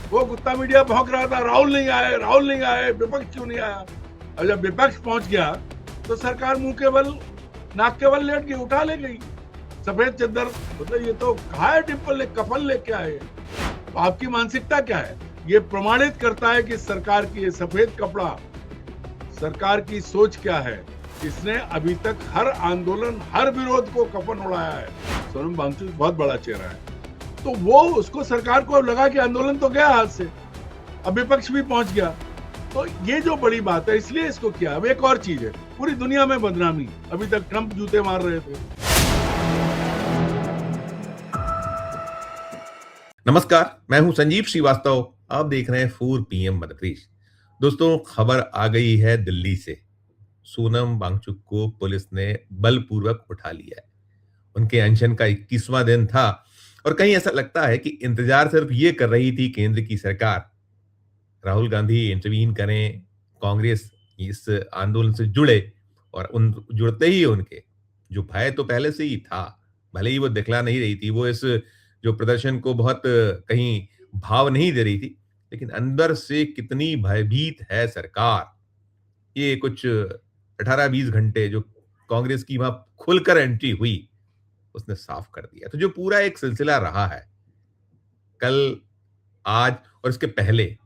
वो कुत्ता मीडिया भौंक रहा था, राहुल नहीं आए, विपक्ष क्यों नहीं आया। और जब विपक्ष पहुंच गया तो सरकार मुंह के बल नाक के बल लेट गई, उठा ले गई सफेद चद्दर। मतलब ये तो कहा है डिम्पल ने कफन लेके आए। तो आपकी मानसिकता क्या है? ये प्रमाणित करता है कि सरकार की ये सफेद कपड़ा, सरकार की सोच क्या है। इसने अभी तक हर आंदोलन, हर विरोध को कफन उड़ाया है। सोनम वांगचुक बहुत बड़ा चेहरा है, तो वो उसको सरकार को लगा कि आंदोलन तो गया हाथ से, अब विपक्ष भी पहुंच गया। तो ये जो बड़ी बात है, इसलिए इसको किया। अब एक और चीज है, पूरी दुनिया में बदनामी। अभी तक ट्रंप जूते मार रहे थे। नमस्कार, मैं हूं संजीव श्रीवास्तव। आप देख रहे हैं 4 PM मध्य प्रदेश। दोस्तों, खबर आ गई है दिल्ली से। सोनम वांगचुक को पुलिस ने बलपूर्वक उठा लिया है। उनके अनशन का 21वां दिन था और कहीं ऐसा लगता है कि इंतजार सिर्फ ये कर रही थी केंद्र की सरकार, राहुल गांधी इंटरवीन करें, कांग्रेस इस आंदोलन से जुड़े, और उन जुड़ते ही उनके जो भय तो पहले से ही था, भले ही वो दिखला नहीं रही थी, वो इस जो प्रदर्शन को बहुत कहीं भाव नहीं दे रही थी, लेकिन अंदर से कितनी भयभीत है सरकार, ये कुछ 18-20 घंटे जो कांग्रेस की वहां खुलकर एंट्री हुई उसने साफ कर दिया। तो जो पूरा एक सिलसिला रहा है, कल, आज और इसके पहले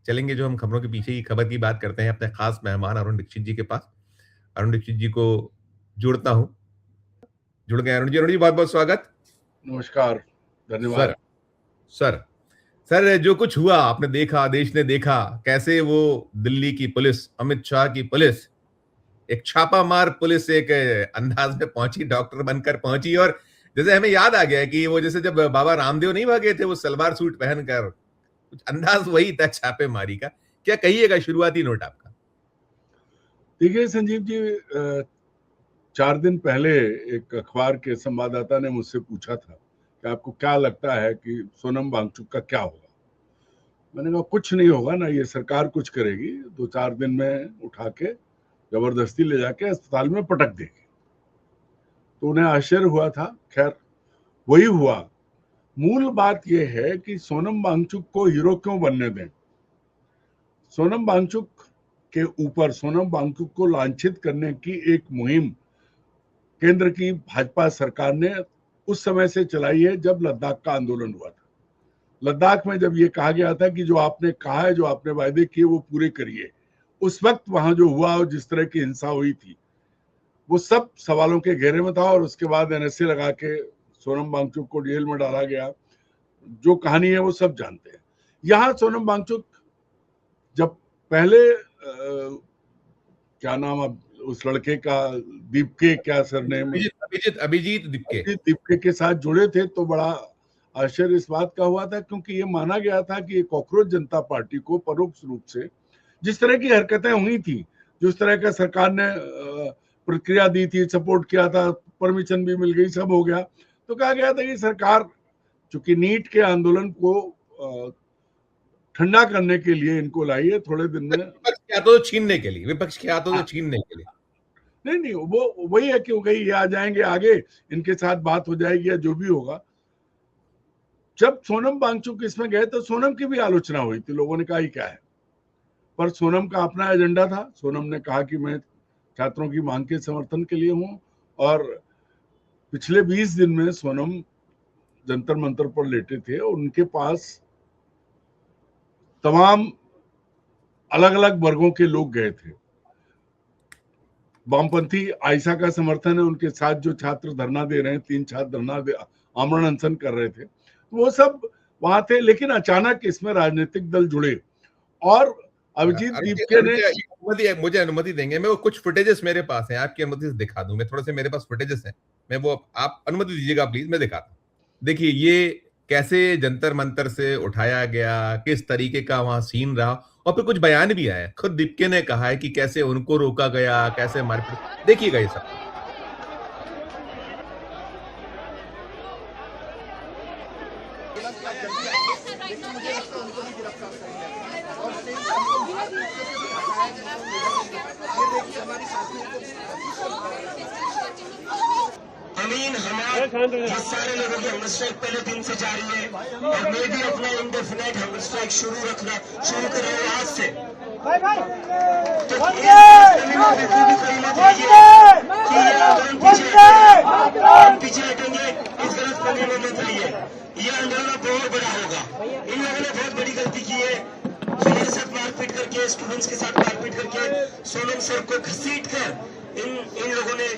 चलेंगे, जो हम खबरों के पीछे की खबर की बात करते हैं अपने खास मेहमान अरुण दीक्षित जी के पास। अरुण दीक्षित जी को जोड़ता हूं। जुड़ गए अरुण जी, बहुत बहुत स्वागत। नमस्कार, धन्यवाद। सर सर जो कुछ हुआ आपने देखा, देश ने देखा कैसे वो दिल्ली की पुलिस, अमित शाह की पुलिस, एक छापामार पुलिस एक अंदाज में पहुंची, डॉक्टर बनकर पहुंची। और जैसे हमें याद आ गया कि वो जैसे जब बाबा रामदेव नहीं भागे थे वो सलवार सूट पहनकर, कुछ अंदाज वही था छापेमारी का। क्या कहिएगा शुरुआती नोट आपका? देखिए संजीव जी, 4 दिन पहले एक अखबार के संवाददाता ने मुझसे पूछा था कि आपको क्या लगता है कि सोनम वांगचुक का क्या होगा। मैंने कहा कुछ नहीं होगा ना, ये सरकार कुछ करेगी, 2-4 दिन में उठा के जबरदस्ती ले जाके अस्पताल में पटक देगी। तो उन्हें आश्चर्य हुआ था। खैर, वही हुआ। मूल बात यह है कि सोनम वांगचुक को हीरो क्यों बनने दें। सोनम वांगचुक के ऊपर, सोनम वांगचुक को लांछित करने की एक मुहिम केंद्र की भाजपा सरकार ने उस समय से चलाई है जब लद्दाख का आंदोलन हुआ था। लद्दाख में जब ये कहा गया था कि जो आपने कहा है, जो आपने वायदे किए वो पूरे करिए, उस वक्त वहां जो हुआ और जिस तरह की हिंसा हुई थी वो सब सवालों के घेरे में था। और उसके बाद एनएसए लगा के सोनम वांगचुक को जेल में डाला गया। जो कहानी है वो सब जानते हैं। यहाँ सोनम वांगचुक जब पहले क्या नाम अब उस लड़के का, दीपके, क्या सरनेम, अभिजीत दीपके के साथ जुड़े थे, तो बड़ा आश्चर्य इस बात का हुआ था, क्योंकि ये माना गया था कि कॉकरोच जनता पार्टी को परोक्ष रूप से जिस तरह की हरकतें हुई थी, जिस तरह का सरकार ने प्रक्रिया दी थी, सपोर्ट किया था, परमिशन भी मिल गई, सब हो गया, तो कहा गया था कि सरकार चूंकि नीट के आंदोलन को ठंडा करने के लिए इनको लाई है। थोड़े दिन में विपक्ष के हाथों छीनने के लिए, विपक्ष के हाथों से छीनने के लिए। नहीं, वो वही है कि वो कहीं ये आ जाएंगे आगे, इनके साथ बात हो जाएगी या जो भी होगा। जब सोनम वांगचुक इसमें गए तो सोनम की भी आलोचना हुई थी, लोगों ने कहा ही क्या है, पर सोनम का अपना एजेंडा था। सोनम ने कहा कि मैं छात्रों की मांग के समर्थन के लिए हूं। और पिछले 20 दिन में सोनम जंतर मंतर पर लेटे थे और उनके पास तमाम अलग अलग वर्गों के लोग गए थे। वामपंथी आयशा का समर्थन है, उनके साथ जो छात्र धरना दे रहे हैं, 3 छात्र आमरण अनशन कर रहे थे, वो सब वहां थे। लेकिन अचानक इसमें राजनीतिक दल जुड़े और अभिजीत दीपके ने, मुझे अनुमति देंगे, मैं वो कुछ फुटेजेस मेरे पास हैं, आपकी अनुमति से दिखा दूं। मैं थोड़े से, मेरे पास फुटेजेस हैं, मैं वो, आप अनुमति दीजिएगा प्लीज, मैं दिखाता हूं। देखिए ये कैसे जंतर मंतर से उठाया गया, किस तरीके का वहां सीन रहा, और फिर कुछ बयान भी आए। खुद दीपके ने कहा है कि कैसे उनको रोका गया, कैसे मारपीट। देखिएगा ये सब। अमीन, हमाद, ये सारे लोगों की हंगर स्ट्राइक पहले दिन से जारी है और मैं भी अपना इंडेफिनेट हंगर स्ट्राइक शुरू कर रहा हूँ आज से। तो पीछे हटेंगे, इस गलत फहमी में मत रहिए। ये आंदोलन बहुत बड़ा होगा। इन लोगों ने बहुत बड़ी गलती की है, हमारे साथ मारपीट करके, स्टूडेंट्स के साथ मारपीट करके, सोनम सर को घसीट कर इन लोगों ने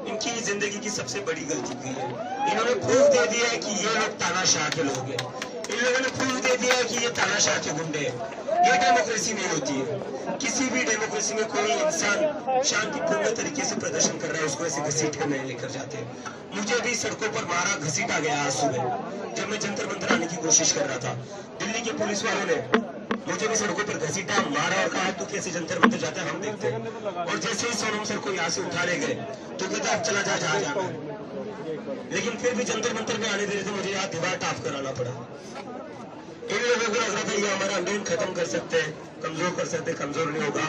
इनकी जिंदगी की सबसे बड़ी गलती की है। इन्होंने प्रूफ दे दिया है कि ये लोग तानाशाह के लोग हैं। इन लोगों ने प्रूफ दे दिया है कि ये तानाशाह के गुंडे हैं। ये डेमोक्रेसी नहीं होती है। किसी भी डेमोक्रेसी में कोई इंसान शांतिपूर्ण तरीके से प्रदर्शन कर रहा है, उसको ऐसे घसीट कर नहीं लेकर जाते। मुझे भी सड़कों पर मारा घसीटा गया आज सुबह, जब मैं जंतर मंतर आने की कोशिश कर रहा था। दिल्ली के पुलिस वालों ने मुझे भी सड़कों पर घसीटा, मारा और कहा तू कैसे जंतर मंतर जाता है हम देखते हैं। और जैसे ही सोनम सर को यहाँ से उठा ले गए तो कहता अब चला जा जहाँ जाना है। लेकिन फिर भी जंतर मंतर में आने दे रहे थे, मुझे यहाँ दीवार टाफ कराना पड़ा। इन लोगों को लग रहा था ये हमारा आंदोलन खत्म कर सकते हैं, कमजोर कर सकते हैं, कमजोर नहीं होगा।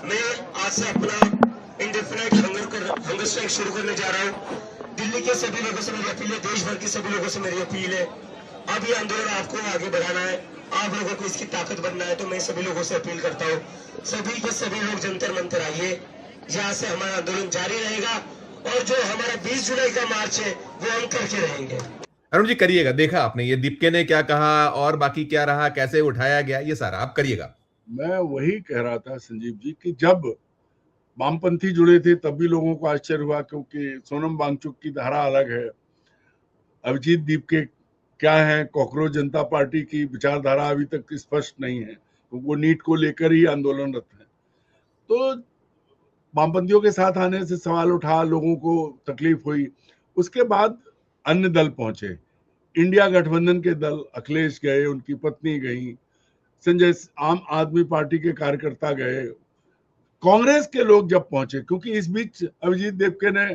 मैं आज से अपना इंडेफिनाइट हंगर स्ट्राइक शुरू करने जा रहा हूँ। दिल्ली के सभी लोगों से मेरी अपील है, देश भर के सभी लोगों से मेरी अपील है, अब ये आंदोलन आपको आगे बढ़ाना है, आप लोगों को इसकी ताकत बनना है। तो मैं सभी लोगों से अपील करता हूँ, सभी के सभी लोग जंतर मंतर आइए, यहाँ से हमारा आंदोलन जारी रहेगा और जो हमारा 20 जुलाई का मार्च है वो हम करके रहेंगे। अरुण जी करिएगा, देखा आपने ये दीपके ने क्या कहा और बाकी क्या रहा, कैसे उठाया गया, ये सारा आप करिएगा। मैं वही कह रहा था संजीव जी कि जब वामपंथी जुड़े थे तब भी लोगों को आश्चर्य हुआ, क्योंकि सोनम वांगचुक की धारा अलग है, अभिजीत दीपके क्या है, कॉकरोच जनता पार्टी की विचारधारा अभी तक स्पष्ट नहीं है, वो नीट को लेकर ही आंदोलनरत है। तो वामपंथियों के साथ आने से सवाल उठा, लोगों को तकलीफ हुई। उसके बाद अन्य दल पहुंचे, इंडिया गठबंधन के दल, अखिलेश गए, उनकी पत्नी गई, संजय आम आदमी पार्टी के कार्यकर्ता गए, कांग्रेस के लोग जब पहुंचे, क्योंकि इस बीच अभिजीत देवके ने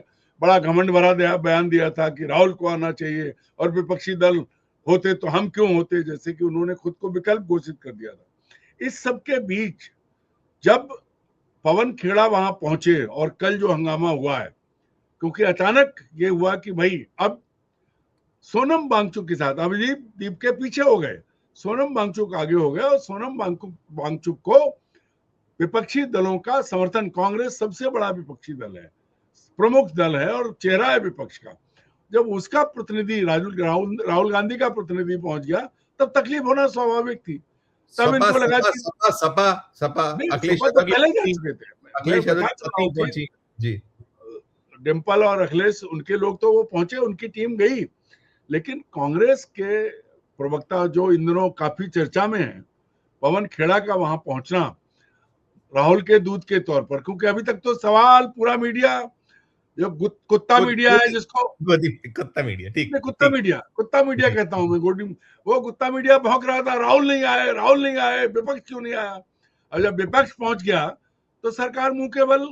बड़ा घमंड भरा बयान दिया था कि राहुल को आना चाहिए और विपक्षी दल होते तो हम क्यों होते, जैसे कि उन्होंने खुद को विकल्प घोषित कर दिया था। इस सब के बीच जब पवन खेड़ा वहां पहुंचे और कल जो हंगामा हुआ है, क्योंकि अचानक ये हुआ कि भाई अब सोनम वांगचुक के साथ अभिजीत दीपके पीछे हो गए, सोनम वांगचुक आगे हो गए और सोनम वांगचुक को विपक्षी दलों का समर्थन, कांग्रेस सबसे बड़ा विपक्षी दल है, प्रमुख दल है और चेहरा है विपक्ष का, जब उसका प्रतिनिधि राहुल गांधी का प्रतिनिधि पहुंच गया तब तकलीफ होना स्वाभाविक थी। तब इनको लगा कि सपा अखिलेश तो पहले जा चुके थे, जी डिम्पल और अखिलेश उनके लोग तो वो पहुंचे, उनकी टीम गई, लेकिन कांग्रेस के प्रवक्ता जो इन दिनों काफी चर्चा में है, पवन खेड़ा का वहां पहुंचना राहुल के दूत के तौर पर, क्योंकि अभी तक तो सवाल पूरा मीडिया जो कुत्ता मीडिया है, जिसको कुत्ता मीडिया, ठीक, कुत्ता मीडिया कहता हूं मैं, वो कुत्ता मीडिया भौंक रहा था, राहुल नहीं आए, विपक्ष क्यों नहीं आया। और जब विपक्ष पहुंच गया तो सरकार मुंह के बल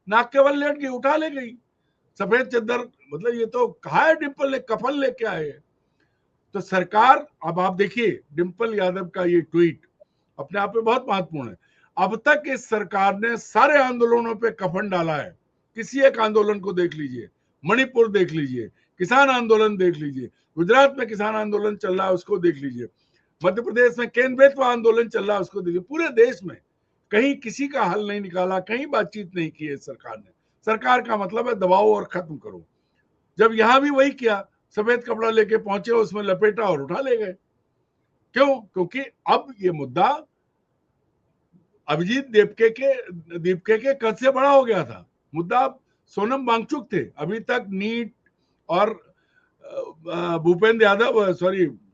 नाक के बल लेट गई, उठा ले गई सफेद चद्दर, मतलब ये तो कहा है डिम्पल ने कफन लेके आए। तो सरकार, अब आप देखिए डिम्पल यादव का ये ट्वीट अपने आप में बहुत महत्वपूर्ण है। अब तक इस सरकार ने सारे आंदोलनों पे कफन डाला है, किसी एक आंदोलन को देख लीजिए, मणिपुर देख लीजिए, किसान आंदोलन देख लीजिए, गुजरात में किसान आंदोलन चल रहा है उसको देख लीजिए, मध्य प्रदेश में केंद्रीय आंदोलन चल रहा है उसको देखिए, पूरे देश में कहीं किसी का हल नहीं निकाला, कहीं बातचीत नहीं की है सरकार ने। सरकार का मतलब है दबाओ और खत्म करो। जब यहां भी वही किया, सफेद कपड़ा लेके पहुंचे, उसमें लपेटा और उठा ले गए। क्यों? क्योंकि अब ये मुद्दा अभिजीत दीपके के कद से बड़ा हो गया था। मुद्दा सोनम वांगचुक थे, अभी तक नीट और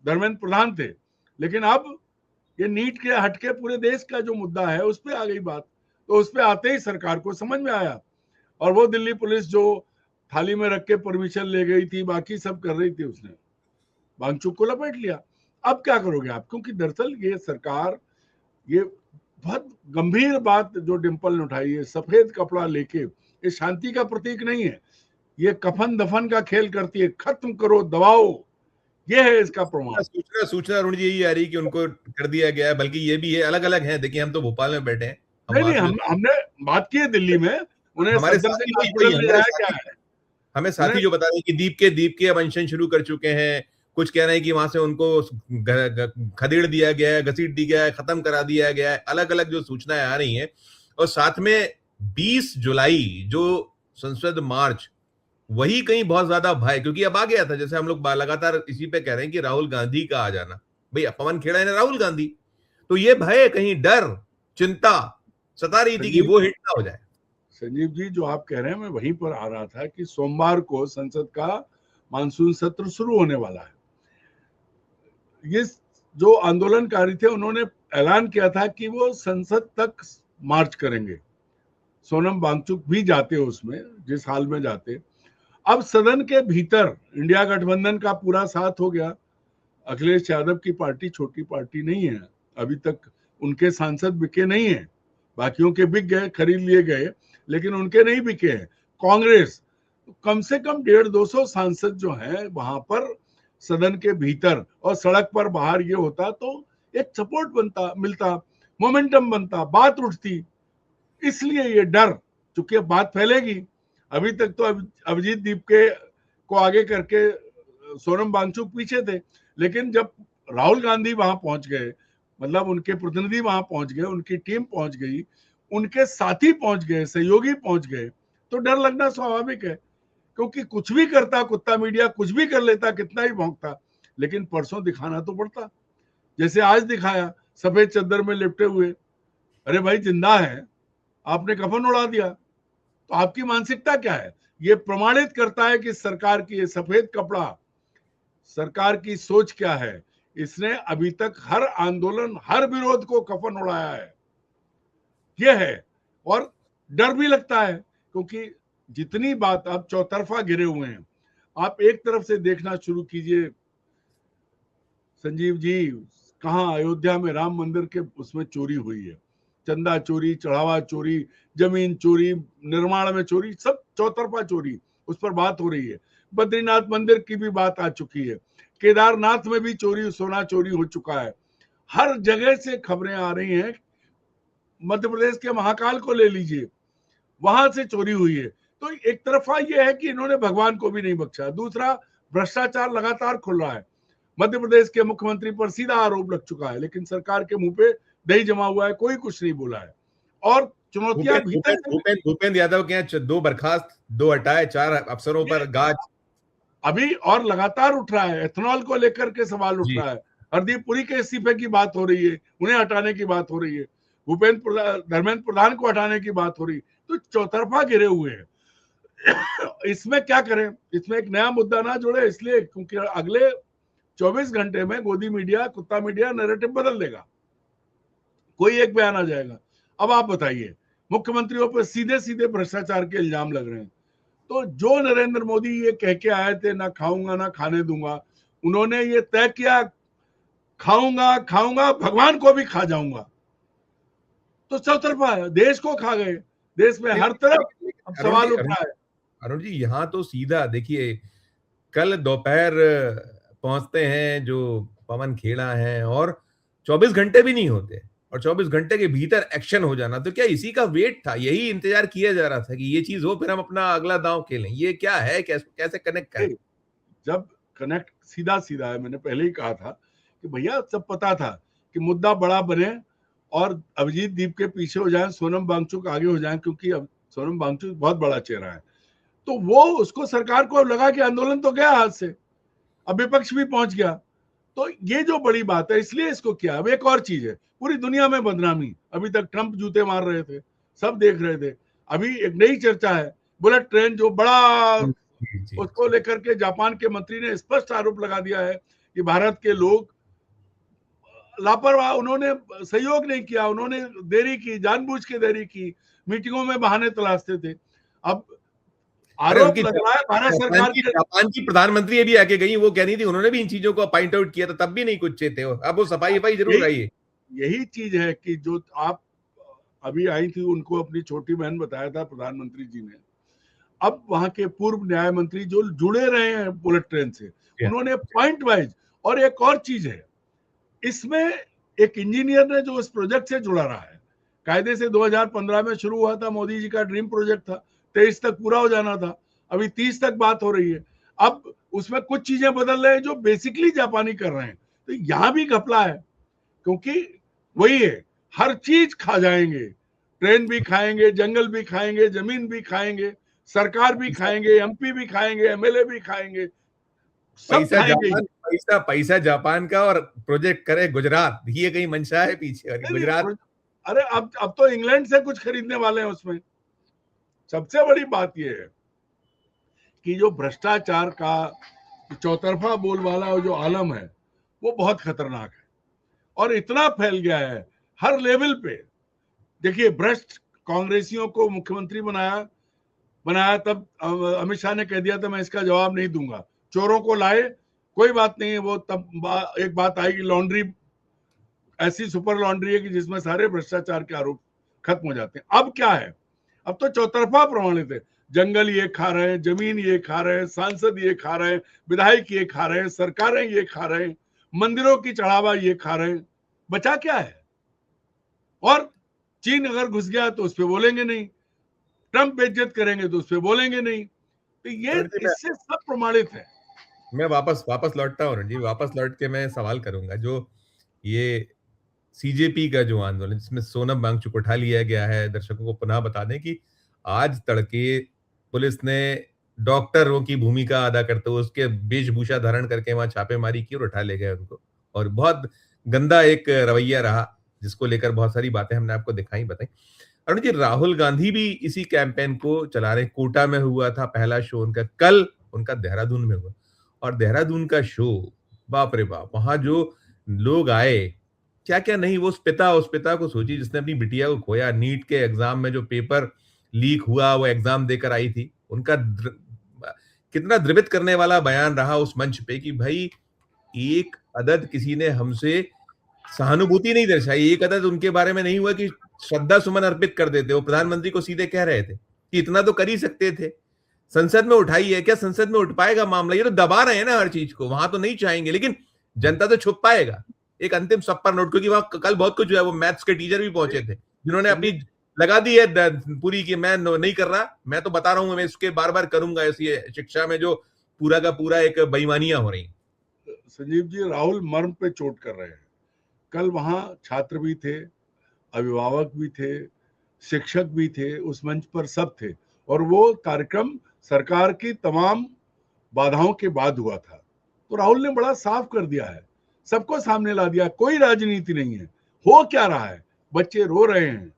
धर्मेंद्र प्रधान थे, लेकिन अब ये नीट के हटके पूरे देश का जो मुद्दा है उस पे आ गई बात। तो उस पे आते ही सरकार को समझ में आया, और वो दिल्ली पुलिस जो थाली में रख के परमिशन ले गई थी, बाकी सब कर रही थी, उसने वांगचुक को लपेट लिया। अब क्या करोगे आप? क्योंकि दरअसल ये सरकार, ये बहुत गंभीर बात जो डिम्पल ने उठाई है, सफेद कपड़ा लेके, ये शांति का प्रतीक नहीं है, ये कफन दफन का खेल करती है। खत्म करो, दबाओ, ये है इसका प्रमाण। सूचना अरुण जी यही आ रही कि उनको कर दिया गया है, बल्कि ये भी है, अलग अलग है। देखिए हम तो भोपाल में बैठे हैं, हमने बात की है दिल्ली में, उन्हें हमारे हमें साथी जो बता रहे हैं कि दीप के अब अनशन शुरू कर चुके हैं, कुछ कह रहे हैं कि वहां से उनको खदेड़ दिया गया है, घसीट दिया गया है, खत्म करा दिया गया है, अलग अलग जो सूचनाएं आ रही हैं। और साथ में 20 जुलाई जो संसद मार्च, वही कहीं बहुत ज्यादा भय, क्योंकि अब आ गया था, जैसे हम लोग लगातार इसी पे कह रहे हैं कि राहुल गांधी का आ जाना, भाई पवन खेड़ा है ना राहुल गांधी, तो ये भय, कहीं डर, चिंता सता रही थी कि वो हिट ना हो जाए। संजीव जी, जो आप कह रहे हैं मैं वहीं पर आ रहा था कि सोमवार को संसद का मानसून सत्र शुरू होने वाला है। ये जो आंदोलनकारी थे उन्होंने ऐलान किया था कि वो संसद तक मार्च करेंगे। सोनम वांगचुक भी जाते उसमें, जिस हाल में जाते। अब सदन के भीतर इंडिया गठबंधन का पूरा साथ हो गया। अखिलेश यादव की पार्टी छोटी पार्टी नहीं है, अभी तक उनके सांसद बिके नहीं है, बाकियों के बिक गए, खरीद लिए गए, लेकिन उनके नहीं बिके हैं। कांग्रेस कम से कम 150-200 सांसद जो हैं वहां पर सदन के भीतर, और सड़क पर बाहर ये होता तो एक सपोर्ट बनता, मिलता, मोमेंटम बनता, बात उठती। इसलिए ये डर, चूंकि बात फैलेगी। अभी तक तो अभिजीत दीपके को आगे करके सोनम वांगचुक पीछे थे, लेकिन जब राहुल गांधी वहां पहुंच गए, मतलब उनके प्रतिनिधि वहां पहुंच गए, उनकी टीम पहुंच गई, उनके साथी पहुंच गए, सहयोगी पहुंच गए, तो डर लगना स्वाभाविक है। क्योंकि कुछ भी करता कुत्ता मीडिया, कुछ भी कर लेता, कितना ही भौंकता, लेकिन परसों दिखाना तो पड़ता। जैसे आज दिखाया, सफेद चद्दर में लिपटे हुए। अरे भाई, जिंदा है, आपने कफन उड़ा दिया, तो आपकी मानसिकता क्या है? ये प्रमाणित करता है कि सरकार की ये सफेद कपड़ा, सरकार की सोच क्या है। इसने अभी तक हर आंदोलन, हर विरोध को कफन उड़ाया है, ये है। और डर भी लगता है, क्योंकि जितनी बात आप चौतरफा गिरे हुए हैं, आप एक तरफ से देखना शुरू कीजिए संजीव जी, कहाँ अयोध्या में राम मंदिर के उसमें चोरी हुई है, चंदा चोरी, चढ़ावा चोरी, जमीन चोरी, निर्माण में चोरी, सब चौतरफा चोरी, उस पर बात हो रही है। बद्रीनाथ मंदिर की भी बात आ चुकी है, केदारनाथ में भी चोरी, सोना चोरी हो चुका है। हर जगह से खबरें आ रही हैं। मध्य प्रदेश के महाकाल को ले लीजिए, वहां से चोरी हुई है। तो एक तरफा ये है कि इन्होंने भगवान को भी नहीं बख्शा, दूसरा भ्रष्टाचार लगातार खुल रहा है। मध्य प्रदेश के मुख्यमंत्री पर सीधा आरोप लग चुका है, लेकिन सरकार के मुंह पे दही जमा हुआ है, कोई कुछ नहीं बोला है। और चुनौतियां भीतर से, भूपेंद्र यादव के यहाँ 2 बर्खास्त, 2 हटाए, 4 अफसरों पर गाज अभी और लगातार उठ रहा है। एथेनॉल को लेकर के सवाल उठ रहा है, हरदीप पुरी के इस्तीफे की बात हो रही है, उन्हें हटाने की बात हो रही है, धर्मेंद्र प्रधान को हटाने की बात हो रही है। तो चौतरफा गिरे हुए हैं। इसमें क्या करें? इसमें एक नया मुद्दा ना जोड़े, इसलिए क्योंकि अगले 24 घंटे में गोदी मीडिया, कुत्ता मीडिया नैरेटिव बदल देगा, कोई एक बयान आ जाएगा। अब आप बताइए, मुख्यमंत्रियों पर सीधे सीधे भ्रष्टाचार के इल्जाम लग रहे हैं। तो जो नरेंद्र मोदी ये कह के आए थे, ना खाऊंगा ना खाने दूंगा, उन्होंने ये तय किया, खाऊंगा खाऊंगा, भगवान को भी खा जाऊंगा। तो चौतरफा है, देश को खा गए, देश में हर तरफ अब सवाल उठ रहा है। अरुण जी, यहाँ तो सीधा देखिए, कल दोपहर पहुंचते हैं जो पवन खेड़ा हैं, और 24 घंटे भी नहीं होते, और 24 घंटे के भीतर एक्शन हो जाना, तो क्या इसी का वेट था? यही इंतजार किया जा रहा था कि ये चीज हो, फिर हम अपना अगला दांव खेलें? ये क्या है, कैसे कनेक्ट करें? जब कनेक्ट सीधा सीधा है, मैंने पहले ही कहा था कि भैया सब पता था कि मुद्दा बड़ा बने और अभिजीत दीप के पीछे हो जाए, सोनम वांगचुक आगे हो जाए, क्योंकि अब सोनम वांगचुक बहुत बड़ा चेहरा है। तो वो, उसको सरकार को लगा कि आंदोलन तो गया हाथ से, अब विपक्ष भी पहुंच गया। तो ये जो बड़ी बात है, इसलिए इसको किया। अब एक और चीज है, पूरी दुनिया में बदनामी। अभी तक ट्रंप जूते मार रहे थे, सब देख रहे थे। अभी एक नई चर्चा है, बुलेट ट्रेन जो बड़ा, उसको लेकर के जापान के मंत्री ने स्पष्ट आरोप लगा दिया है कि भारत के लोग लापरवाह, उन्होंने सहयोग नहीं किया, उन्होंने देरी की, जानबूझ के देरी की, मीटिंगों में बहाने तलाशते थे। अब आरोप लग रहा है भारत सरकार के। जापान की प्रधानमंत्री भी आके गई, वो कह रही थी, उन्होंने भी इन चीजों को पॉइंट आउट किया था, तब भी नहीं कुछ थे, अब वो सफाई जरूर आई है। यही चीज है कि जो आप अभी आई थी, उनको अपनी छोटी बहन बताया था प्रधानमंत्री जी ने। अब वहां के पूर्व न्याय मंत्री जो जुड़े रहे हैं बुलेट ट्रेन से, उन्होंने पॉइंट वाइज। और एक और चीज है, इसमें एक इंजीनियर ने जो इस प्रोजेक्ट से जुड़ा रहा है, कायदे से 2015 में शुरू हुआ था, मोदी जी का ड्रीम प्रोजेक्ट था, 23 तक पूरा हो जाना था। अभी 30 तक बात हो रही है। अब उसमें कुछ चीजें बदल रहे हैं जो बेसिकली जापानी कर रहे हैं, तो यहां भी घपला है, क्योंकि वही है, हर चीज खा जाएंगे, ट्रेन भी खाएंगे, जंगल भी खाएंगे, जमीन भी खाएंगे, सरकार भी खाएंगे, एमपी भी खाएंगे, एमएलए भी खाएंगे, सब पैसा खाएंगे ही। जापान, पैसा जापान का, और प्रोजेक्ट करे गुजरात, ये कहीं मंशा है पीछे, और गुजरात। अरे अब तो इंग्लैंड से कुछ खरीदने वाले हैं उसमें। सबसे बड़ी बात यह है कि जो भ्रष्टाचार का चौतरफा बोलबाला जो आलम है वो बहुत खतरनाक है और इतना फैल गया है हर लेवल पे। देखिए, भ्रष्ट कांग्रेसियों को मुख्यमंत्री बनाया तब अमित शाह ने कह दिया था मैं इसका जवाब नहीं दूंगा। चोरों को लाए, कोई बात नहीं है, वो तब एक बात आएगी, लॉन्ड्री ऐसी सुपर लॉन्ड्री है कि जिसमें सारे भ्रष्टाचार के आरोप खत्म हो जाते हैं। अब क्या है, अब तो चौतरफा प्रमाणित है, जंगल ये खा रहे हैं, जमीन ये खा रहे हैं, सांसद ये खा रहे हैं, विधायक ये खा रहे हैं, सरकारें ये खा रहे हैं, मंदिरों की चढ़ावा ये खा रहे हैं, बचा क्या है? और चीन अगर घुस गया तो उस पर बोलेंगे नहीं, ट्रंप बेइज्जत करेंगे तो उस पर बोलेंगे नहीं, तो ये इससे सब प्रमाणित है। मैं वापस लौटता हूँ जी, वापस लौट के मैं सवाल करूंगा, जो ये सीजेपी का जो आंदोलन जिसमें सोनम वांगचुक उठा लिया गया है, दर्शकों को पुनः बता दें कि आज तड़के पुलिस ने डॉक्टरों की भूमिका अदा करते हुए उसके वेशभूषा धारण करके वहां छापेमारी की और उठा ले गए उनको, और बहुत गंदा एक रवैया रहा, जिसको लेकर बहुत सारी बातें हमने आपको दिखाई बताई। अरुण जी, राहुल गांधी भी इसी कैंपेन को चला रहे, कोटा में हुआ था पहला शो उनका, कल उनका देहरादून में हुआ, और देहरादून का शो, बाप रे बाप, वहां जो लोग आए, क्या क्या नहीं, वो उस पिता को सोचिए जिसने अपनी बिटिया को खोया, नीट के एग्जाम में जो पेपर लीक हुआ, वो एग्जाम देकर आई थी, उनका कितना द्रवित करने वाला बयान रहा उस मंच पे कि भाई एक अदद किसी ने हमसे सहानुभूति नहीं दर्शाई, एक अदद उनके बारे में नहीं हुआ कि श्रद्धा सुमन अर्पित कर देते। वो प्रधानमंत्री को सीधे कह रहे थे कि इतना तो कर ही सकते थे, संसद में उठाई है, क्या संसद में उठ पाएगा मामला? ये तो दबा रहे हैं ना हर चीज को, वहां तो नहीं चाहेंगे, लेकिन जनता तो छुप पाएगा एक अंतिम सप्पर नोट, क्योंकि वहां कल बहुत कुछ हुआ है। वो मैथ्स के टीचर भी पहुंचे थे जिन्होंने अपनी लगा दी है पूरी की मैं नहीं कर रहा, मैं तो बता रहा हूं मैं इसके बार बार करूंगा, ऐसी शिक्षा में जो पूरा का पूरा एक बेईमानियां हो रही। संजीव जी, राहुल मर्म पे चोट कर रहे हैं। कल वहां छात्र भी थे, अभिभावक भी थे, शिक्षक भी थे, उस मंच पर सब थे, और वो कार्यक्रम सरकार की तमाम बाधाओं के बाद हुआ था। तो राहुल ने बड़ा साफ कर दिया है, सबको सामने ला दिया, कोई राजनीति नहीं है। हो क्या रहा है, बच्चे रो रहे हैं,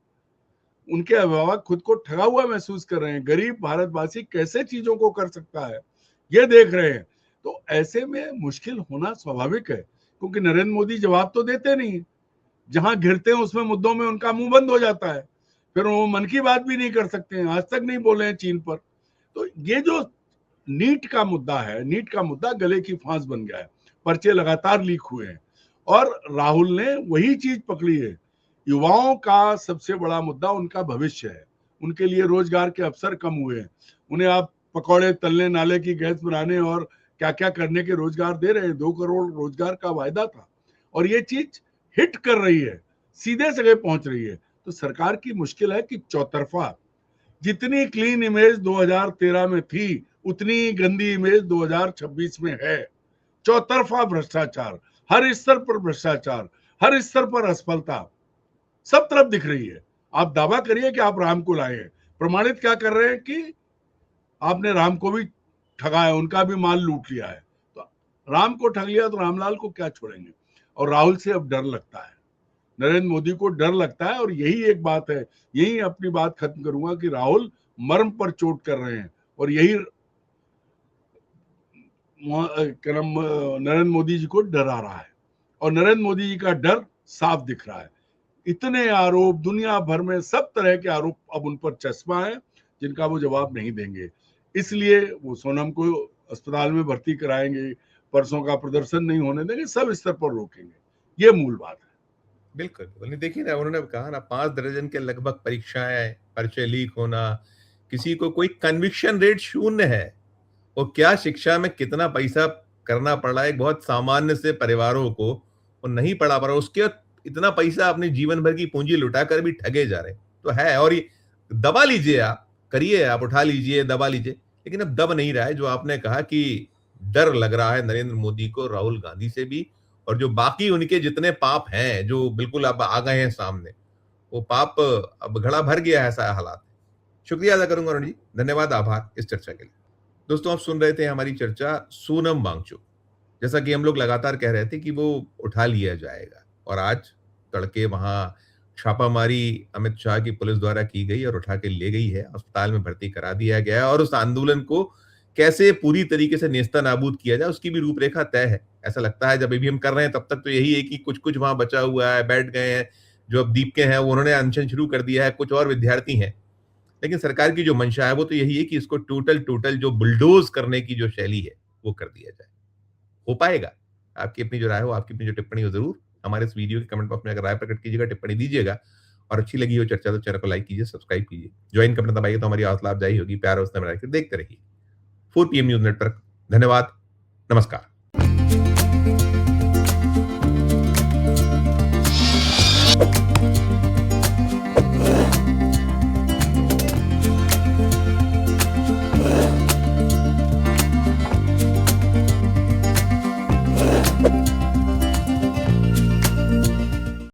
उनके अभिभावक खुद को ठगा हुआ महसूस कर रहे हैं, गरीब भारतवासी कैसे चीजों को कर सकता है ये देख रहे हैं। तो ऐसे में मुश्किल होना स्वाभाविक है, क्योंकि नरेंद्र मोदी जवाब तो देते नहीं, जहां घिरते हैं उसमें मुद्दों में उनका मुंह बंद हो जाता है, फिर वो मन की बात भी नहीं कर सकते हैं, आज तक नहीं बोले हैं चीन पर। तो ये जो नीट का मुद्दा है, नीट का मुद्दा गले की फांस बन गया है, पर्चे लगातार लीक हुए हैं और राहुल ने वही चीज पकड़ी है। युवाओं का सबसे बड़ा मुद्दा उनका भविष्य है, उनके लिए रोजगार के अवसर कम हुए हैं, उन्हें आप पकौड़े तलने, नाले की गैस बनाने और क्या क्या करने के रोजगार दे रहे हैं। 2 करोड़ रोजगार का वायदा था और ये चीज हिट कर रही है, सीधे जगह पहुंच रही है। तो सरकार की मुश्किल है कि चौतरफा, जितनी क्लीन इमेज 2013 में थी उतनी गंदी इमेज 2026 में है। चौतरफा भ्रष्टाचार, हर स्तर पर भ्रष्टाचार, हर स्तर पर असफलता सब तरफ दिख रही है। आप दावा करिए कि आप राम को लाए हैं, प्रमाणित क्या कर रहे हैं कि आपने राम को भी ठगा है, उनका भी माल लूट लिया है। तो राम को ठग लिया तो रामलाल को क्या छोड़ेंगे। और राहुल से अब डर लगता है, नरेंद्र मोदी को डर लगता है, और यही एक बात है, यही अपनी बात खत्म करूंगा कि राहुल मर्म पर चोट कर रहे हैं और यही नरेंद्र मोदी जी को डरा रहा है, और नरेंद्र मोदी जी का डर साफ दिख रहा है। इतने आरोप, दुनिया भर में सब तरह के आरोप अब उन पर चश्मा है जिनका वो जवाब नहीं देंगे, इसलिए वो सोनम को अस्पताल में भर्ती कराएंगे, परसों का प्रदर्शन नहीं होने देंगे, सब स्तर पर रोकेंगे, ये मूल बात है। बिल्कुल, देखिए ना, उन्होंने कहा ना 5 दर्जन के लगभग परीक्षाएं, पर्चे लीक होना, किसी को कोई कन्विक्शन रेट 0 है, और क्या शिक्षा में कितना पैसा करना पड़ रहा है एक बहुत सामान्य से परिवारों को, और नहीं पढ़ा पा रहा, उसके इतना पैसा अपने जीवन भर की पूंजी लुटाकर भी ठगे जा रहे तो है। और ये दबा लीजिए, आप करिए, आप उठा लीजिए, दबा लीजिए, लेकिन अब दब नहीं रहा है। जो आपने कहा कि डर लग रहा है नरेंद्र मोदी को राहुल गांधी से भी, और जो बाकी उनके जितने पाप हैं जो बिल्कुल अब आ गए हैं सामने, वो पाप अब घड़ा भर गया है, ऐसा हालात है। शुक्रिया अदा करूंगा अरुण जी, धन्यवाद, आभार इस चर्चा के लिए। दोस्तों, आप सुन रहे थे हमारी चर्चा सोनम वांगचुक। जैसा कि हम लोग लगातार कह रहे थे कि वो उठा लिया जाएगा, और आज तड़के वहां छापामारी अमित शाह की पुलिस द्वारा की गई और उठा के ले गई है, अस्पताल में भर्ती करा दिया गया है, और उस आंदोलन को कैसे पूरी तरीके से नेस्ता नाबूद किया जाए उसकी भी रूपरेखा तय है। ऐसा लगता है जब अभी हम कर रहे हैं तब तक तो यही है कि कुछ कुछ वहां बचा हुआ है, बैठ गए हैं जो अब दीप के हैं, वो उन्होंने अनशन शुरू कर दिया है, कुछ और विद्यार्थी हैं। लेकिन सरकार की जो मंशा है वो तो यही है कि इसको टोटल जो बुलडोज करने की जो शैली है वो कर दिया जाए। हो पाएगा? आपकी अपनी जो राय हो, आपकी अपनी जो टिप्पणी हो, जरूर हमारे इस वीडियो के कमेंट बॉक्स में अगर राय प्रकट कीजिएगा, टिप्पणी दीजिएगा, और अच्छी लगी हो चर्चा तो चैनल को लाइक कीजिए, सब्सक्राइब कीजिए, ज्वाइन करना दबाइए तो हमारी हौसला अफजाई होगी। प्यार और स्नेह बनाकर देखते रहिए 4 PM न्यूज नेटवर्क। धन्यवाद, नमस्कार।